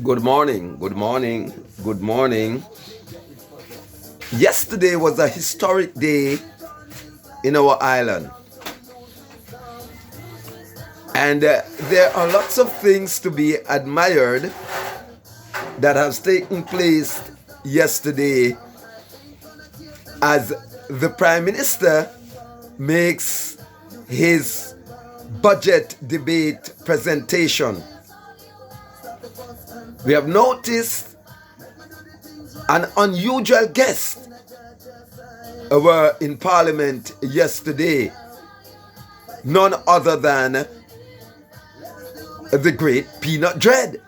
Good morning, good morning, good morning. Yesterday was a historic day in our island. And there are lots of things to be admired that has taken place yesterday as the Prime Minister makes his budget debate presentation. We have noticed an unusual guest were in Parliament yesterday, none other than the great Peanut Dread.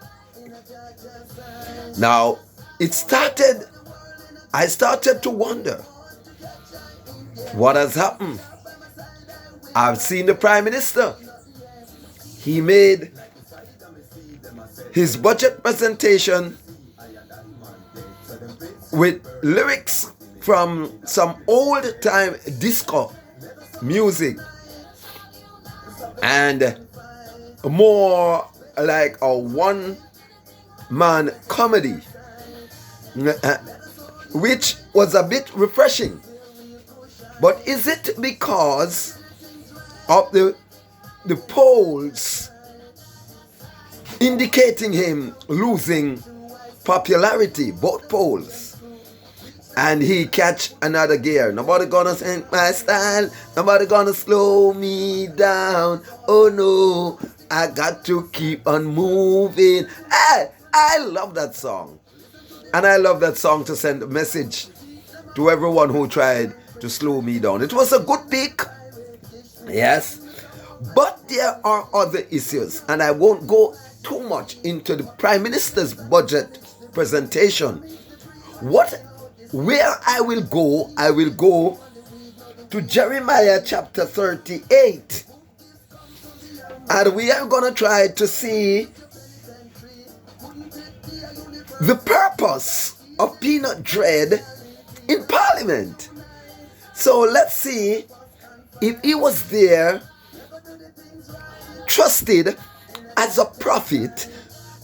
Now, I started to wonder, what has happened? I've seen the Prime Minister. He made his budget presentation with lyrics from some old-time disco music and more like a one-man comedy, which was a bit refreshing. But is it because of the polls indicating him losing popularity, both polls, and he catch another gear? Nobody gonna sink my style, nobody gonna slow me down. Oh no, I got to keep on moving. I love that song. And I love that song to send a message to everyone who tried to slow me down. It was a good pick, yes, but there are other issues, and I won't go too much into the Prime Minister's budget presentation. Where I will go to Jeremiah chapter 38, and we are going to try to see the purpose of Peanut Dread in Parliament. So let's see if he was there trusted as a prophet,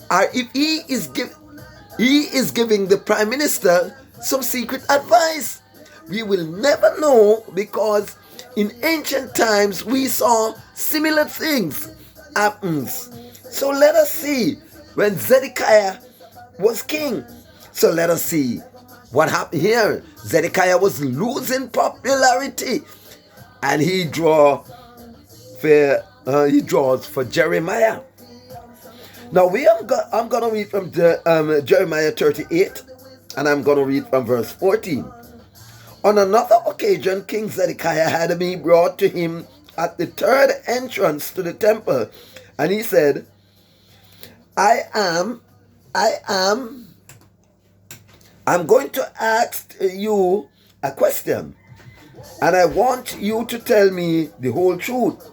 or if he is giving the Prime Minister some secret advice. We will never know, because in ancient times we saw similar things happen. So let us see when Zedekiah was king. So let us see what happened here. Zedekiah was losing popularity, and he draws for Jeremiah. Now I'm going to read from Jeremiah 38, and I'm going to read from verse 14. On another occasion, King Zedekiah had me brought to him at the third entrance to the temple, and he said, I'm going to ask you a question, and I want you to tell me the whole truth.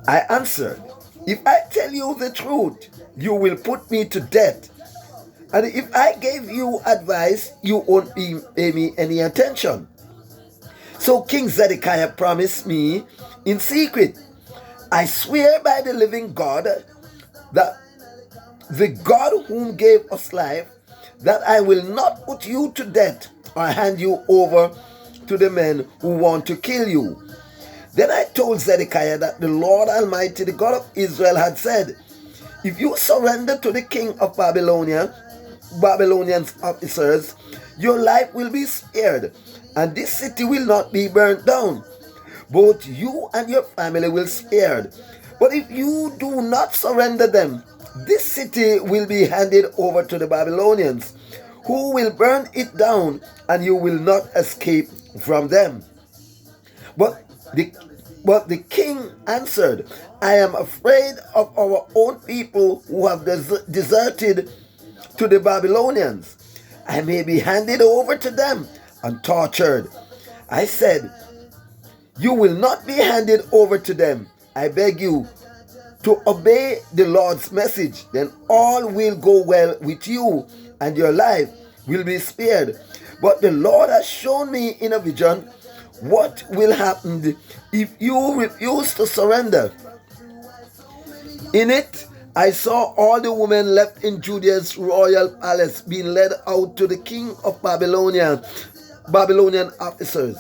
I answered, if I tell you the truth, you will put me to death. And if I gave you advice, you won't pay me any attention. So King Zedekiah promised me in secret, I swear by the living God, that the God whom gave us life, that I will not put you to death or hand you over to the men who want to kill you. Then I told Zedekiah that the Lord Almighty, the God of Israel, had said, if you surrender to the king of Babylonian officers, your life will be spared, and this city will not be burnt down. Both you and your family will be spared. But if you do not surrender them, this city will be handed over to the Babylonians, who will burn it down, and you will not escape from them. But the king answered, I am afraid of our own people who have deserted to the Babylonians. I may be handed over to them and tortured. I said, you will not be handed over to them. I beg you to obey the Lord's message. Then all will go well with you, and your life will be spared. But the Lord has shown me in a vision what will happen if you refuse to surrender. In it, I saw all the women left in Judea's royal palace being led out to the king of Babylonian officers.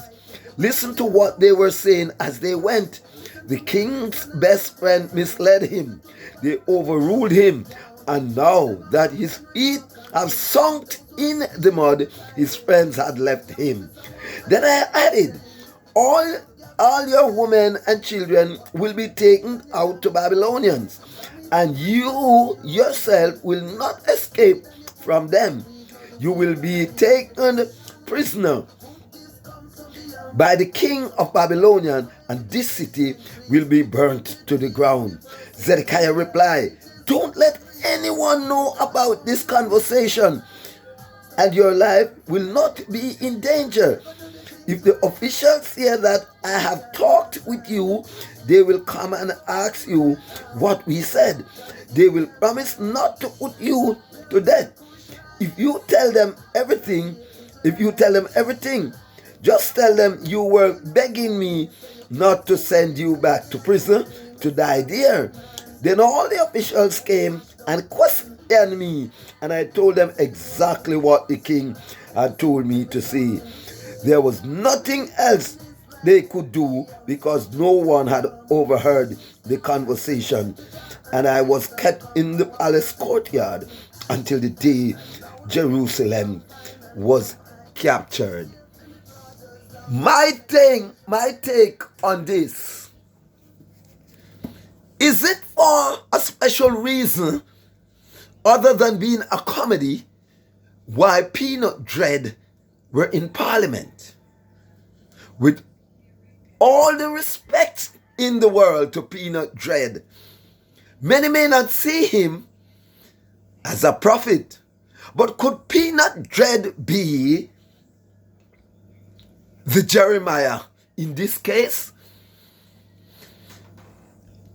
Listen to what they were saying as they went. The king's best friend misled him. They overruled him. And now that his feet have sunk in the mud, his friends had left him. Then I added, all your women and children will be taken out to Babylonians, and you yourself will not escape from them. You will be taken prisoner by the king of Babylon, and this city will be burnt to the ground. Zedekiah replied, don't let anyone know about this conversation, and your life will not be in danger. If the officials hear that I have talked with you, they will come and ask you what we said. They will promise not to put you to death. If you tell them everything, just tell them you were begging me not to send you back to prison to die there. Then all the officials came and questioned me, and I told them exactly what the king had told me to say. There was nothing else they could do because no one had overheard the conversation, and I was kept in the palace courtyard until the day Jerusalem was captured. My take on this. Is it for a special reason other than being a comedy why Peanut Dread were in Parliament? With all the respect in the world to Peanut Dread, many may not see him as a prophet, but could Peanut Dread be the Jeremiah in this case?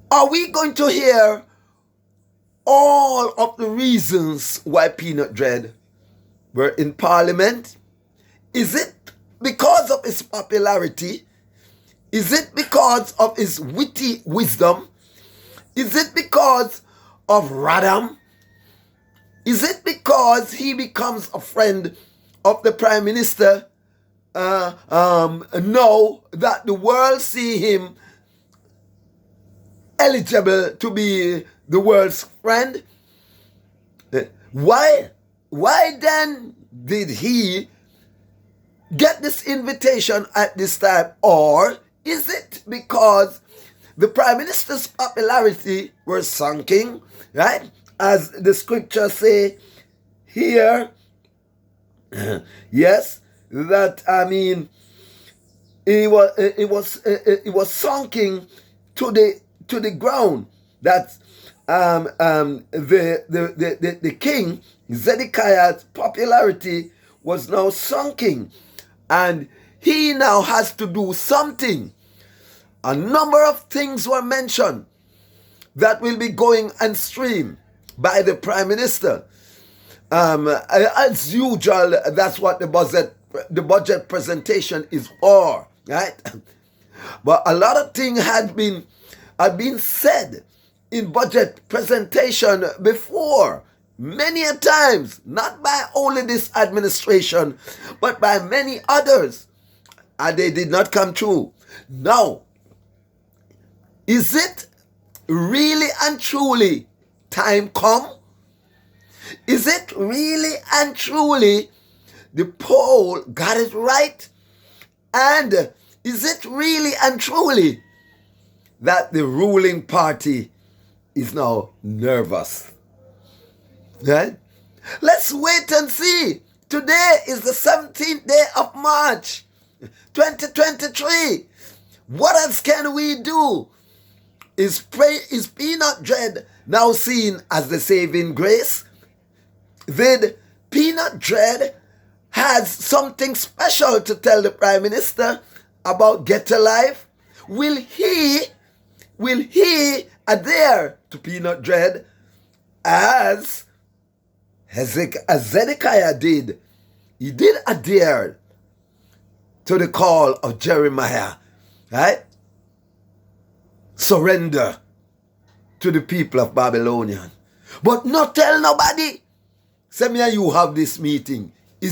Are we going to hear all of the reasons why Peanut Dread were in Parliament? Is it because of his popularity? Is it because of his witty wisdom? Is it because of Radam? Is it because he becomes a friend of the Prime Minister now that the world see him eligible to be the world's friend? Why then did he get this invitation at this time? Or is it because the Prime Minister's popularity was sunken, right? As the scriptures say here, yes, that it was sunken to the ground. That the king Zedekiah's popularity was now sunken, and he now has to do something. A number of things were mentioned that will be going and stream by the Prime Minister. As usual, that's what the budget presentation is for, right? But a lot of things had been said in budget presentation before, many a times, not by only this administration, but by many others, and they did not come true. Now, is it really and truly time come? Is it really and truly the poll got it right? And is it really and truly that the ruling party is now nervous? Right? Let's wait and see. Today is the 17th day of March, 2023. What else can we do? Is Peanut Dread now seen as the saving grace? Did Peanut Dread has something special to tell the Prime Minister about Get a Life? Will he adhere to Peanut Dread as Zedekiah did? He did adhere to the call of Jeremiah, right? Surrender to the people of Babylonian. But not tell nobody. Say me and you have this meeting.